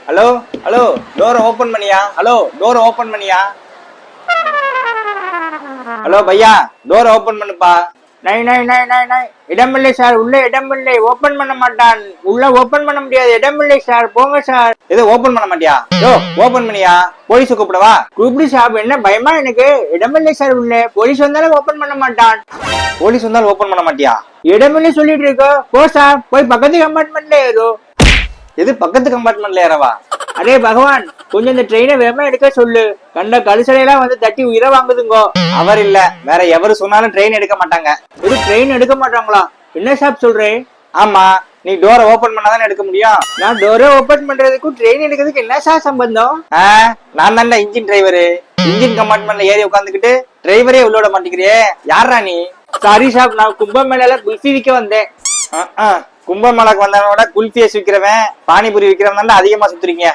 Hello hello டோரை open பண்ணியா? Hello டோரை ஓபன் பண்ணியா? ஹலோ பையா டோரை ஓபன் பண்ணுப்பா. நை நை நை நை நை இடமில்லை சார், உள்ள இடமில்லை, ஓபன் பண்ண மாட்டான். உள்ள ஓபன் பண்ண முடியாது, இடமில்லை சார், போங்க சார். எது ஓபன் பண்ண மாட்டியா? யோ ஓபன் பண்ணியா? போலீஸ் கூப்பிடவா? கூப்பிடு சாப், என்ன பயமா எனக்கு? இடமில்லை சார் உள்ள, போலீஸ் வந்தாலும் ஓபன் பண்ண மாட்டான். போலீஸ் வந்தாலும் ஓபன் பண்ண மாட்டியா? இடமில்லை சொல்லிட்டு இருக்க, போ சார், போய் பக்கத்து கம்பார்ட்மெண்ட்ல ஏறோ. எது பக்கத்து கம்பார்ட்மெண்ட்ல ஏறவா? அரே பகவான், கொஞ்சம் இந்த ட்ரெயினை வேகமா எடுக்க சொல்லு. கண்ட கழுசலையெல்லாம் வந்து தட்டி உயிரை வாங்குதுங்கோ. அவர் இல்ல, வேற எவரு சொன்னாலும் ட்ரெயின் எடுக்க மாட்டாங்க. இது ட்ரெயின் எடுக்க மாட்டாங்களா? என்ன சாப் சொல்றேன்? ஆமா, நீ டோரை ஓபன் பண்ணாதானே எடுக்க முடியும். நான் டோரை ஓபன் பண்றதுக்கும் ட்ரெயின் எடுக்கிறதுக்கு என்ன சார் சம்பந்தம்? நான் தான்டா இன்ஜின் டிரைவரு. இன்ஜின் கம்பார்ட்மெண்ட்ல ஏறி உட்காந்துக்கிட்டு டிரைவரே உள்ளோட மாட்டேங்கிறியே, யாரா நீ? சாரி சாப், நான் கும்பமேளால குல்ஃபி விற்க வந்தேன். கும்பமேளாக்கு வந்தவனோட குல்ஃபியை விற்கிறவன் பானிபூரி விற்கிறவன் தான் அதிகமா சுத்துறீங்க.